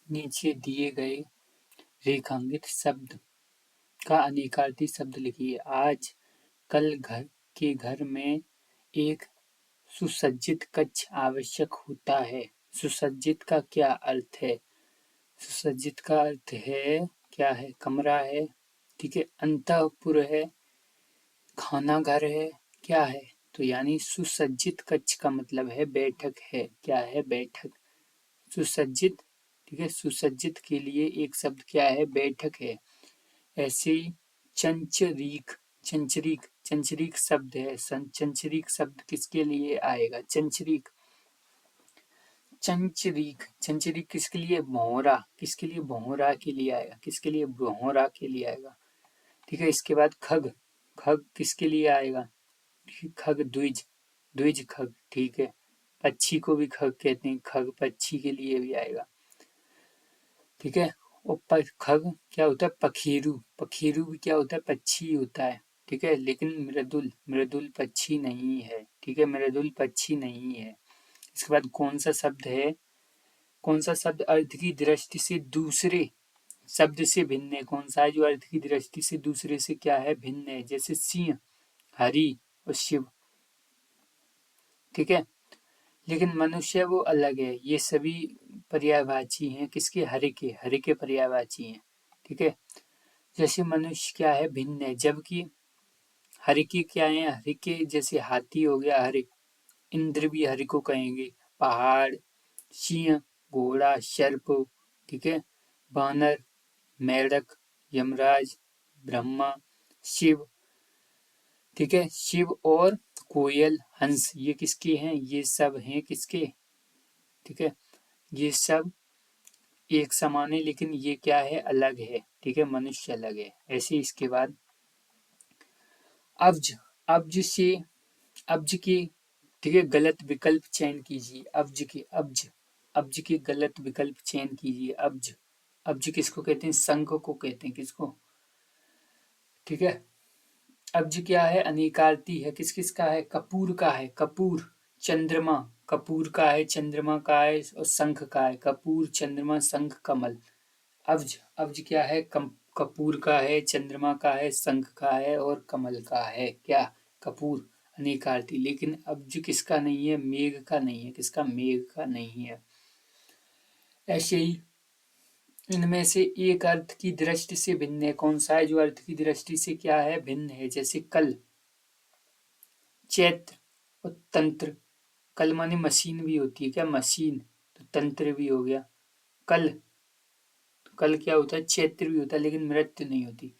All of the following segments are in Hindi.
नीचे दिए गए रेखांकित शब्द का अनेकार्थी शब्द लिखिए। आज कल घर में एक सुसज्जित कक्ष आवश्यक होता है। सुसज्जित का क्या अर्थ है? सुसज्जित का अर्थ है क्या है? कमरा है, ठीक है, अंतःपुर है, खाना घर है, क्या है? तो यानी सुसज्जित कक्ष का मतलब है बैठक है। क्या है? बैठक। सुसज्जित, ठीक है, सुसज्जित के लिए एक शब्द क्या है? बैठक है। ऐसे ही चंचरीक, चंचरीक शब्द है। चंचरीक शब्द किसके लिए आएगा? चंचरीक, चंचरीक किसके लिए? भौरा। किसके लिए? भौरा के लिए आएगा। किसके लिए? भौरा के लिए आएगा, ठीक है। इसके बाद खग, खग किसके लिए आएगा? खग द्विज, द्विज खग, ठीक है। पक्षी को भी खग कहते हैं, खग पक्षी के लिए भी आएगा, ठीक है। और खग क्या होता है? पखेरु, पखेरु भी क्या होता है? पक्षी होता है, ठीक है। लेकिन मृदुल, मृदुल पक्षी नहीं है, ठीक है, मृदुल पक्षी नहीं है। इसके बाद कौन सा शब्द है? कौन सा शब्द अर्थ की दृष्टि से दूसरे शब्द से भिन्न है? कौन सा है जो अर्थ की दृष्टि से दूसरे से क्या है? भिन्न है। जैसे सिंह, हरि और शिव, ठीक है। लेकिन मनुष्य वो अलग है। ये सभी पर्यायवाची हैं। किसके? हरि के, हरि के पर्यायवाची हैं, ठीक है। जैसे मनुष्य क्या है? भिन्न है, जबकि हरि के क्या है? हरि के जैसे हाथी हो गया हरि, इंद्र भी हरि को कहेंगे, पहाड़, सिंह, घोड़ा, सर्प, ठीक है, बानर, मेढक, यमराज, ब्रह्मा, शिव, ठीक है, शिव और कोयल, हंस, ये किसके हैं? ये सब हैं किसके? ठीक है, ये सब एक समान है, लेकिन ये क्या है? अलग है, ठीक है, मनुष्य अलग है। ऐसे इसके बाद अब्ज, अब्ज से अब्ज की, ठीक है, गलत विकल्प चयन कीजिए। अब्ज के, अब्ज, अब्ज के गलत विकल्प चयन कीजिए। अब्ज, अब्ज किसको कहते हैं? संख को कहते हैं। किसको? ठीक है। अब्ज क्या है? अनेकार्थी है। किस किस का है? कपूर का है, कपूर, चंद्रमा, कपूर का है, चंद्रमा का है, और शंख का है। कपूर, चंद्रमा, शंख, कमल। अब्ज, अब्ज क्या है? कपूर का है, चंद्रमा का है, शंख का है और कमल का है। क्या? कपूर, अनेकार्थी। लेकिन अब्ज किसका नहीं है? मेघ का नहीं है। किसका? मेघ का नहीं है। ऐसे ही इनमें से एक अर्थ की दृष्टि से भिन्न है। कौन सा है जो अर्थ की दृष्टि से क्या है? भिन्न है। जैसे कल, चैत्र और तंत्र। कल माने मशीन भी होती है, क्या? मशीन, तो तंत्र भी हो गया। कल, तो कल क्या होता है? चैत्र भी होता है, लेकिन मृत्यु नहीं होती,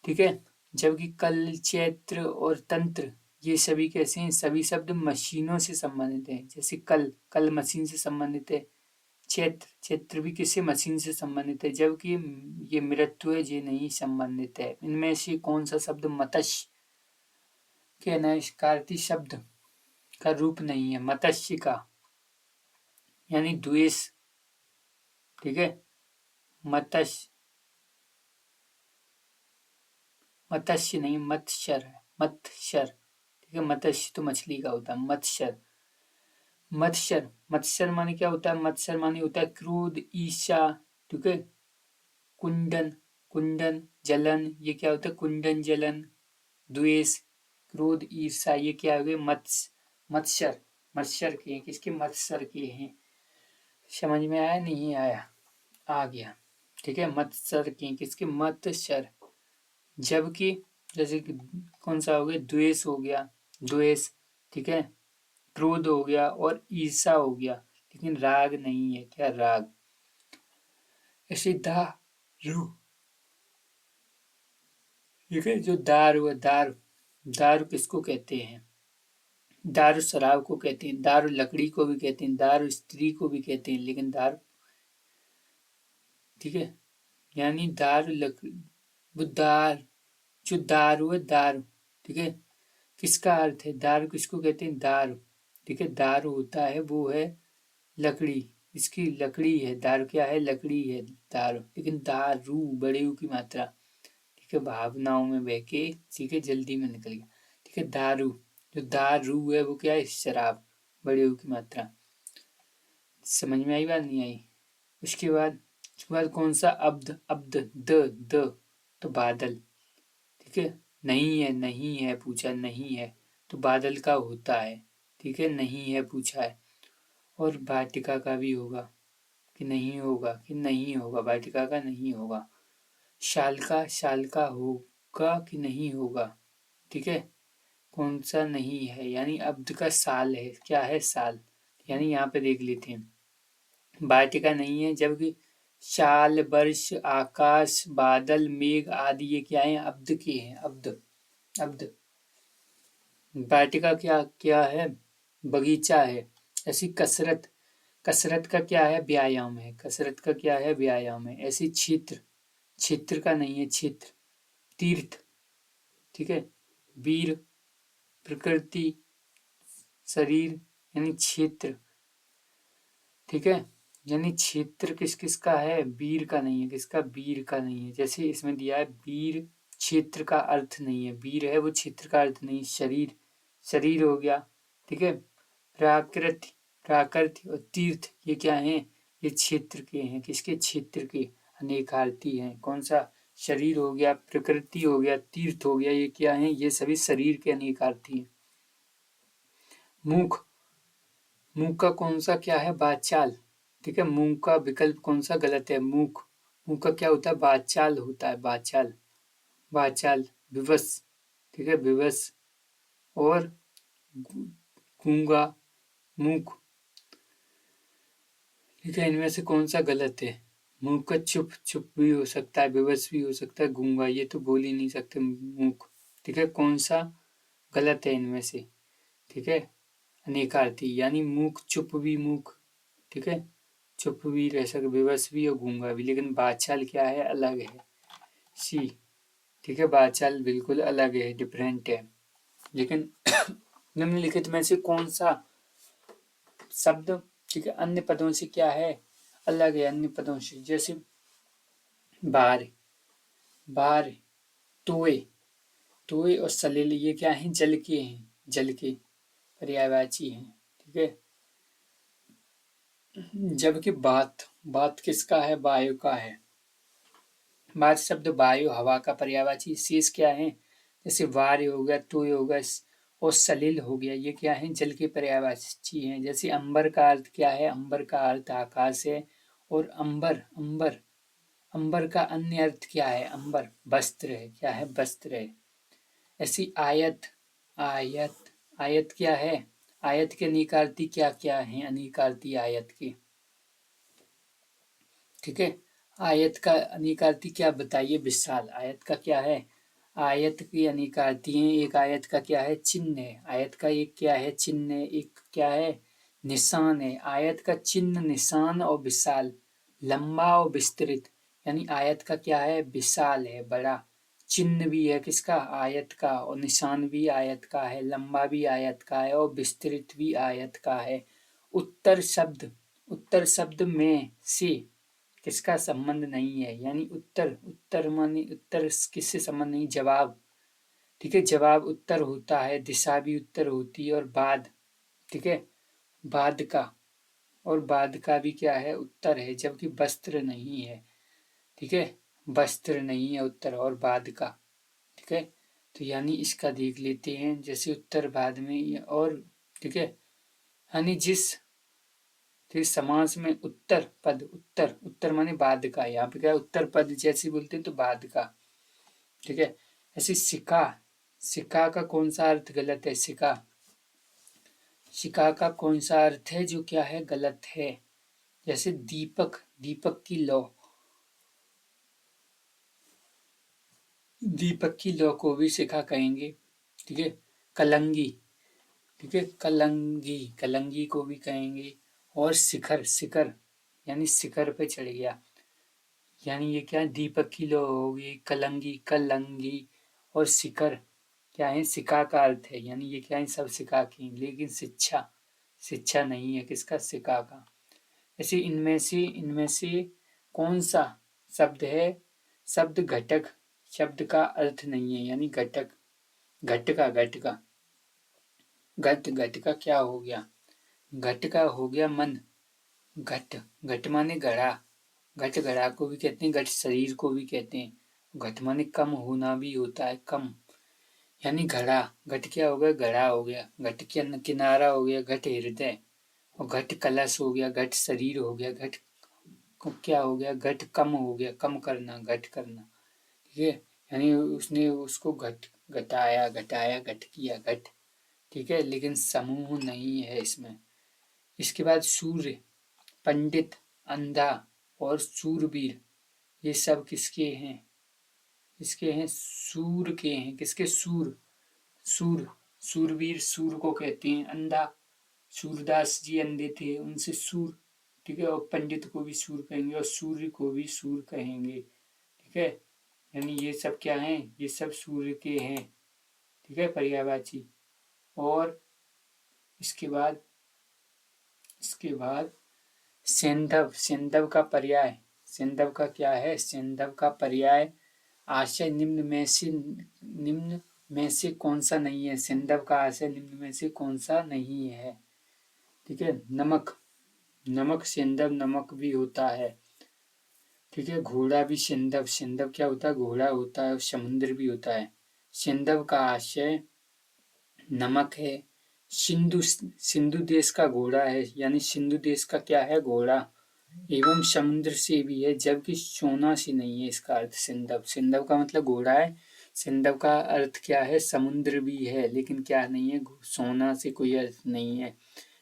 ठीक है। जबकि कल, चैत्र और तंत्र, ये सभी कैसे हैं? सभी शब्द मशीनों से संबंधित हैं। जैसे कल, कल मशीन से संबंधित है। चैत्र, चैत्र भी किसी मशीन से संबंधित है। जबकि ये मृत्यु है, ये नहीं संबंधित है। इनमें से कौन सा शब्द मत्स्य के अनस्वीकारती शब्द का रूप नहीं है? मत्स्य का, यानी द्वेष, ठीक है, मत्स्य, मत्स्य नहीं, मत्सर है, मत्सर, ठीक है। मत्स्य तो मछली का होता है। मत्सर, मत्सर, मत्सर माने क्या होता है? मत्सर माने होता है क्रोध, ईर्ष्या, ठीक है, कुंडन, कुंडन, जलन, ये क्या होता है? कुंडन, जलन, द्वेष, क्रोध, ईर्ष्या, ये क्या हो गए? मत्सर, मत्सर के हैं। किसके? मत्सर के हैं। समझ में आया? नहीं आया? आ गया, ठीक है। मत्सर के, किसके? मत्सर। जबकि जैसे कि कौन सा हो गया? द्वेष हो गया, द्वेष, ठीक है, क्रोध हो गया और ईर्षा हो गया, लेकिन राग नहीं है। क्या? राग। ऐसे दारू, ठीक है, जो दारू है, दारू, दारू किसको कहते हैं? दारू शराब को कहते हैं, दारू लकड़ी को भी कहते हैं, दारू स्त्री को भी कहते हैं, लेकिन दारू, ठीक है, यानी दारू लकड़ी, वो दार, जो दारू है, दारू, ठीक है, किसका अर्थ है? दारू किसको कहते हैं? दारू, ठीक है, दारू होता है वो है लकड़ी, इसकी लकड़ी है। दारू क्या है? लकड़ी है दारू। लेकिन दारू बड़े की मात्रा, ठीक है, भावनाओं में बह के, ठीक है, जल्दी में निकल गया, ठीक है। दारू, जो दारू है वो क्या है? शराब, बड़े की मात्रा। समझ में आई बात? नहीं आई? उसके बाद कौन सा अब्द, अब्द, द, तो बादल। ठीक है, नहीं है पूछा, नहीं है तो बादल का होता है। ठीक है, नहीं है पूछा है। और वाटिका का भी होगा कि नहीं होगा, कि नहीं होगा, वाटिका का नहीं होगा। शाल का होगा कि नहीं होगा। ठीक है, कौन सा नहीं है, यानी अब्द का साल है, क्या है, साल। यानी यहाँ पे देख लेते हैं, वाटिका नहीं है, जबकि शाल, वर्ष, आकाश, बादल, मेघ आदि ये क्या है, अब्द के हैं, अब्द, अब्द। वाटिका क्या क्या है, बगीचा है। ऐसी कसरत, कसरत का क्या है, व्यायाम है, कसरत का क्या है, व्यायाम है। ऐसी क्षेत्र, क्षेत्र का नहीं है, क्षेत्र। तीर्थ, ठीक है, वीर, प्रकृति, शरीर, यानी क्षेत्र। ठीक है, यानी क्षेत्र किस किस का है, वीर का नहीं है, किसका, वीर का नहीं है। जैसे इसमें दिया है वीर, क्षेत्र का अर्थ नहीं है, वीर है वो क्षेत्र का अर्थ नहीं। शरीर, शरीर हो गया। ठीक है, प्राकृति, प्राकृति और तीर्थ ये क्या है, ये क्षेत्र के हैं, किसके, क्षेत्र के अनेकार्थी हैं। कौन सा, शरीर हो गया, प्रकृति हो गया, तीर्थ हो गया, ये क्या है, ये सभी शरीर के अनेकार्थी हैं। मुख, मुंह का कौन सा क्या है, बाचाल। ठीक है, मुंह का विकल्प कौन सा गलत है, मुख। मुंह का क्या होता है, बाचाल होता है, बाचाल, बाचाल। विवश, ठीक है, विवश। और गूंगा, मूक। ठीक है, इनमें से कौन सा गलत है, मुंह का चुप, चुप भी हो सकता है, विवश भी हो सकता है, गूंगा ये तो बोल ही नहीं सकते, मूक। ठीक है, कौन सा गलत है इनमें से। ठीक है, अनेकार्थी, यानी मूक, चुप भी मूक। ठीक है, चुप भी रह सके, विवश भी और गूंगा भी, लेकिन बाचाल क्या है, अलग है, सी। ठीक है, बाचाल बिल्कुल अलग है, डिफरेंट है। लेकिन निम्नलिखित में से कौन सा शब्द, ठीक है, अन्य पदों से क्या है, अलग है अन्य पदों से। जैसे बार, बार, तोय, तोय और सलिल ये क्या है, जल के हैं, जल के पर्यायवाची हैं। ठीक है, जबकि बात, बात किसका है, वायु का है। बात शब्द वायु, हवा का पर्यायवाची। शेष क्या है, जैसे वार हो गया, तोय हो गया और सलिल हो गया, ये क्या है, जल के पर्यायवाची हैं। जैसे अंबर का अर्थ क्या है, अंबर का अर्थ आकाश है। और अंबर, अंबर, अंबर का अन्य अर्थ क्या है, अंबर वस्त्र है, क्या है, वस्त्र है। ऐसी आयत, आयत, आयत क्या है, आयत के अनेकार्थी क्या क्या है, अनेकार्थी आयत के। ठीक है, आयत का अनेकार्थी क्या बताइए, विशाल। आयत का क्या है, आयत की अनेकार्थी है। एक आयत का क्या है, चिन्ह है, आयत का एक क्या है, चिन्ह है, एक क्या है, निशान है। आयत का चिन्ह, निशान और विशाल, लंबा और विस्तृत। यानी आयत का क्या है, विशाल है, बड़ा। चिन्ह भी है किसका, आयत का, और निशान भी आयत का है, लंबा भी आयत का है और विस्तृत भी आयत का है। उत्तर शब्द, उत्तर शब्द में से किसका संबंध नहीं है, यानी उत्तर, उत्तर माने उत्तर किससे संबंध नहीं, जवाब। ठीक है, जवाब उत्तर होता है, दिशा भी उत्तर होती है। और बाद, ठीक है, बाद का, और बाद का भी क्या है, उत्तर है, जबकि वस्त्र नहीं है। ठीक है, वस्त्र नहीं है उत्तर और बाद का। ठीक है, तो यानी इसका देख लेते हैं, जैसे उत्तर बाद में और, ठीक है, यानी जिस, फिर समास में उत्तर पद, उत्तर, उत्तर माने बाद का, यहाँ पे क्या है, उत्तर पद जैसे बोलते हैं तो बाद का। ठीक है, ऐसे सिका, सिका का कौन सा अर्थ गलत है, सिका, सिका का कौन सा अर्थ है जो क्या है, गलत है। जैसे दीपक, दीपक की लौ, दीपक की लौ को भी शिखा कहेंगे। ठीक है, कलंगी, ठीक है, कलंगी, कलंगी को भी कहेंगे। और शिखर, शिखर यानी शिखर पे चढ़ गया, यानी ये क्या है, दीपक की लो होगी, कलंगी, कलंगी। और शिखर क्या है, शिखा का अर्थ है, यानी ये क्या है, सब शिखा की, लेकिन शिक्षा, शिक्षा नहीं है, किसका, शिखा का। ऐसे इनमें से कौन सा शब्द है, शब्द घटक, शब्द का अर्थ नहीं है, यानी घटक, घट का, घट का, घट, घट का क्या हो गया, घट का हो गया मन, घट, घट माने घड़ा, घट घड़ा को भी कहते हैं, घट शरीर को भी कहते हैं। घट माने कम होना भी होता है, कम, यानी घड़ा। घट क्या हो गया? घड़ा हो गया। घट किनारा हो गया, घट हृदय। और घट कलश हो गया, घट शरीर हो गया। घट क्या हो गया? घट कम हो गया, कम करना, घट करना। ठीक है, यानी उसने उसको घटाया, घट किया, घट। ठीक है, लेकिन समूह नहीं है इसमें। इसके बाद सूर्य, पंडित, अंधा और सूरवीर, ये सब किसके हैं? इसके हैं, सूर के हैं। किसके? सूर। सूर, सूरवीर सूर को कहते हैं। अंधा, सूरदास जी अंधे थे, उनसे सूर। ठीक है, और पंडित को भी सूर कहेंगे और सूर्य को भी सूर कहेंगे। ठीक है, यानी ये सब क्या हैं? ये सब सूर्य के हैं। ठीक है, पर्यायवाची। और इसके बाद सेंधव, सेंधव का पर्याय। सेंधव का क्या है? सेंधव का पर्याय आशय निम्न में से कौन सा नहीं है? सेंधव का आशय निम्न में से कौन सा नहीं है? ठीक है, नमक, नमक सेंधव नमक भी होता है। ठीक है, घोड़ा भी सेंधव, सेंधव क्या होता है? घोड़ा होता है। और समुद्र भी होता है। सेंधव का आशय नमक है। सिंधु, सिंधु देश का घोड़ा है, यानी सिंधु देश का क्या है? घोड़ा। एवं समुद्र से भी है, जबकि सोना से नहीं है। इसका अर्थ सिंधव, सिंधव का मतलब घोड़ा है। सिंधव का अर्थ क्या है? समुद्र भी है, लेकिन क्या नहीं है? सोना से कोई अर्थ नहीं है।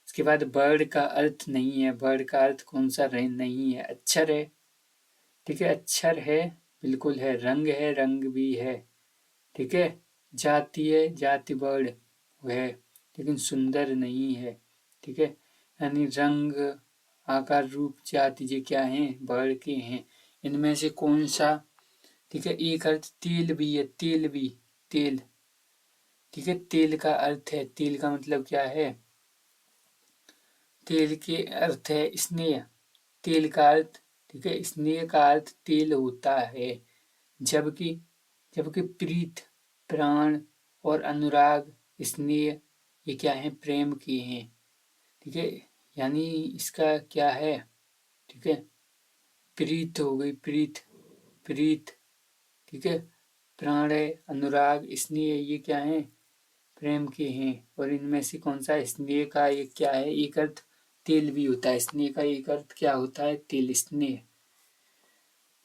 इसके बाद बर्ड का अर्थ नहीं है। बर्ड का अर्थ कौन सा? नहीं है, अक्षर है। ठीक है, अक्षर है, बिल्कुल है। रंग है, रंग भी है। ठीक है, जाति है, जाति बर्ड है, लेकिन सुंदर नहीं है। ठीक है, यानी रंग, आकार, रूप, जाति, ये क्या है? बर्ड के हैं। इनमें से कौन सा? ठीक है, एक अर्थ तेल भी है, तेल भी, तेल। ठीक है, तेल का अर्थ है, तेल का मतलब क्या है? तेल के अर्थ है स्नेह, तेल का अर्थ। ठीक है, स्नेह का अर्थ तेल होता है। जबकि जबकि प्रीत, प्राण और अनुराग, स्नेह, ये क्या है? प्रेम के हैं। ठीक है, यानी इसका क्या है? ठीक है, प्रीत हो गई, प्रीत, प्रीत। ठीक है, प्राण है, अनुराग, स्नेह, ये क्या है? प्रेम के हैं। और इनमें से कौन सा? स्नेह का ये क्या है? एक अर्थ तेल भी होता है। स्नेह का एक अर्थ क्या होता है? तेल, स्नेह।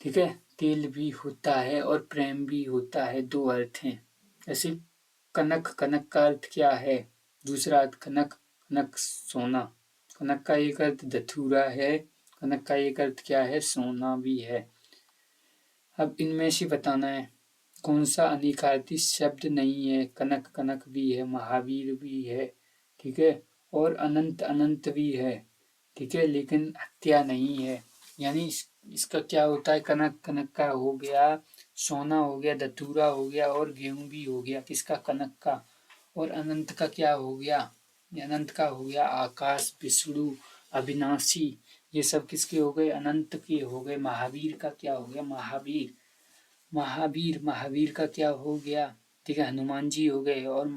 ठीक है, तेल भी होता है और प्रेम भी होता है, दो अर्थ हैं। ऐसे कनक, कनक का अर्थ क्या है? दूसरा अर्थ कनक, कनक सोना। कनक का एक अर्थ धतूरा है। कनक का एक अर्थ क्या है? सोना भी है। अब इनमें से बताना है कौन सा अनिकार्ती शब्द नहीं है। कनक, कनक भी है, महावीर भी है। ठीक है, और अनंत, अनंत भी है। ठीक है, लेकिन हत्या नहीं है। यानी इसका क्या होता है? कनक, कनक का हो गया, सोना हो गया, धतूरा हो गया और गेहूं भी हो गया। किसका? कनक का। और अनंत का क्या हो गया? अनंत का हो गया आकाश, विष्णु, अविनाशी, ये सब किसके हो गए? अनंत के हो गए। महावीर का क्या हो गया? महावीर, महावीर, महावीर का क्या हो गया? ठीक है, हनुमान जी हो गए। और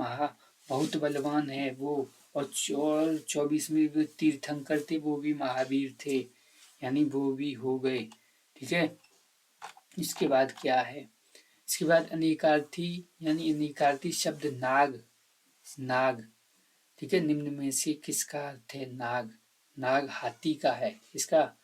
बहुत बलवान है वो। और 24वें जो तीर्थंकर थे वो भी महावीर थे, यानी वो भी हो गए। ठीक है, इसके बाद क्या है? इसके बाद अनेकार्थी, यानी अनेकार्थी शब्द नाग, नाग। ठीक है, निम्न में से किसका अर्थ है? नाग, नाग हाथी का है। इसका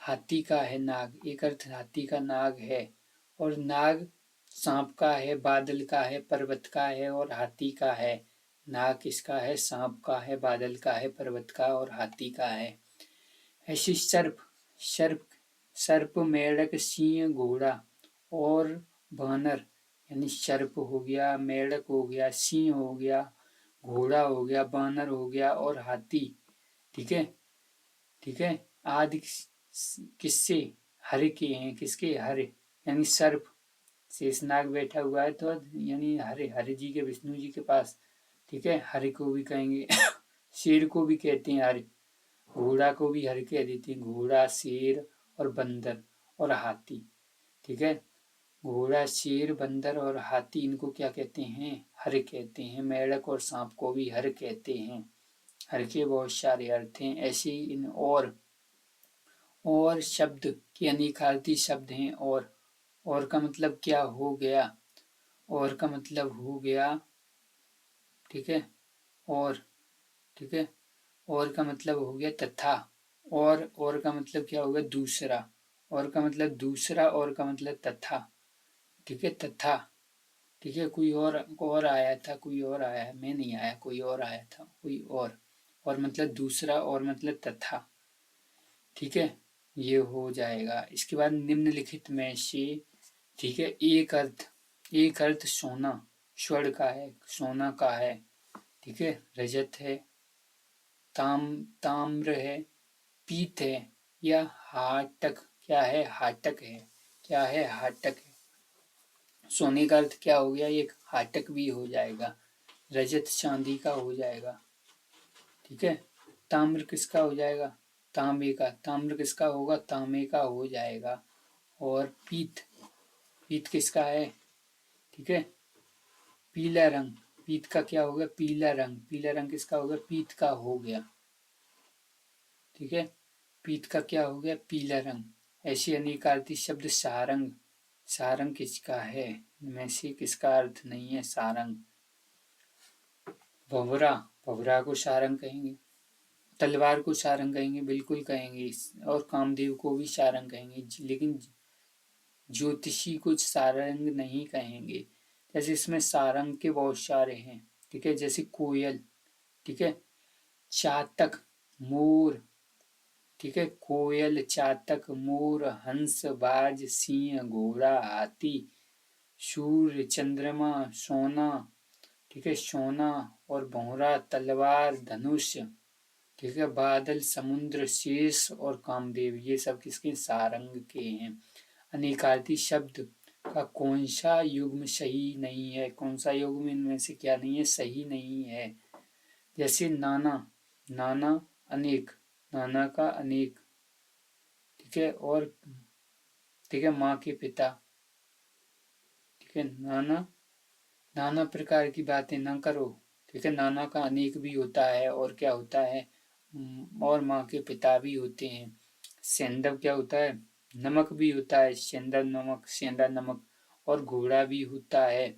हाथी का है नाग, एक अर्थ हाथी का नाग है। और नाग सांप का है, बादल का है, पर्वत का है और हाथी का है। नाग किसका है? सांप का है, बादल का है, पर्वत का और हाथी का है। ऐसे सर्प, सर्प, सर्प, मेढक, सिंह, घोड़ा और बानर, यानी सर्प हो गया, मेढक हो गया, सिंह हो गया, घोड़ा हो गया, बानर हो गया और हाथी। ठीक है, ठीक है, आदि किससे? हरि के हैं। किसके? हरि, यानी सर्प, शेषनाग बैठा हुआ है तो यानी हरि, हरि जी के, विष्णु जी के पास। ठीक है, हरि को भी कहेंगे। शेर को भी कहते हैं हरि। घोड़ा को भी हरि कह देते हैं। घोड़ा, शेर और बंदर और हाथी। ठीक है, घोड़ा, शेर, बंदर और हाथी, इनको क्या कहते हैं? हर कहते हैं। मेढक और सांप को भी हर कहते हैं। हर के बहुत सारे अर्थ हैं। ऐसे इन और शब्द के अनेकार्थी शब्द हैं। और का मतलब क्या हो गया, और का मतलब हो गया, ठीक है, और, ठीक है, और का मतलब हो गया तथा, और का मतलब क्या हो गया दूसरा, और का मतलब दूसरा, और का मतलब तथा, ठीक है, तथा, ठीक है, कोई और आया था, कोई और आया है, मैं नहीं आया, कोई और आया था, कोई और मतलब दूसरा, और मतलब तथा, ठीक है, ये हो जाएगा। इसके बाद निम्नलिखित में से, ठीक है, एक अर्थ सोना, स्वर्ण का है, सोना का है, ठीक है, रजत है, ताम्र है, पीत है, या हाटक, क्या है, हाटक है, क्या है, हाटक है। सोने का अर्थ क्या हो गया, एक हाटक भी हो जाएगा, रजत चांदी का हो जाएगा, ठीक है, ताम्र किसका हो जाएगा, तांबे का, ताम्र किसका होगा, तांबे का हो जाएगा, और पीत, पीत किसका है, ठीक है, पीला रंग, पीत का क्या हो गया, पीला रंग, पीला रंग किसका हो गया, पीत का हो गया, ठीक है, पीत का क्या हो गया, पीला रंग। ऐसे अनेकार्थी शब्द सारंग, सारंग किसका है, में से किसका अर्थ नहीं है, सारंग, भंवरा, भंवरा को सारंग कहेंगे, तलवार को सारंग कहेंगे, बिल्कुल कहेंगे, और कामदेव को भी सारंग कहेंगे, लेकिन ज्योतिषी को सारंग नहीं कहेंगे। जैसे इसमें सारंग के बहुत सारे हैं, ठीक है, जैसे कोयल, ठीक है, चातक, मोर, ठीक है, कोयल, चातक, मोर, हंस, बाज, सिंह, घोड़ा, हाथी, सूर्य, चंद्रमा, सोना, ठीक है, सोना, और भौरा, तलवार, धनुष, ठीक है, बादल, समुद्र, शेष, और कामदेव, ये सब किसके, सारंग के हैं। अनेकार्थी शब्द का कौन सा युग्म सही नहीं है, कौन सा युग्म इनमें से क्या नहीं है, सही नहीं है। जैसे नाना, नाना अनेक, नाना का अनेक, ठीक है, और, ठीक है, माँ के पिता, ठीक है, नाना, नाना प्रकार की बातें ना करो, ठीक है, नाना का अनेक भी होता है, और क्या होता है, और माँ के पिता भी होते हैं। सेंधव क्या होता है, नमक भी होता है, सेंधव नमक, सेंधा नमक, और घोड़ा भी होता है।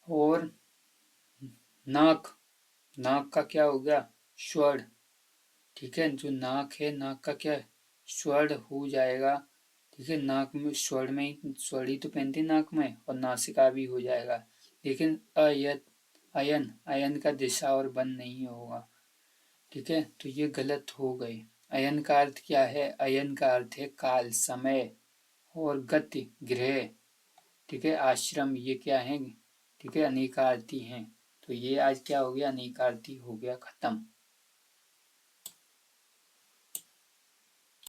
और नाक, नाक का क्या हो गया, स्वर्ण, ठीक है, जो नाक है, नाक का क्या है, स्वर्ण हो जाएगा, ठीक है, नाक में स्वर्ण में ही, स्वर्ण ही तो पहनते नाक में, और नासिका भी हो जाएगा। लेकिन अयन, अयन का दिशा और बन नहीं होगा, ठीक है, तो ये गलत हो गए। अयन का अर्थ क्या है, अयन का अर्थ है काल, समय, और गति, गृह, ठीक है, आश्रम, ये क्या है, ठीक है, अनेकार्थी हैं। तो ये आज क्या हो गया, अनेकार्थी हो गया खत्म।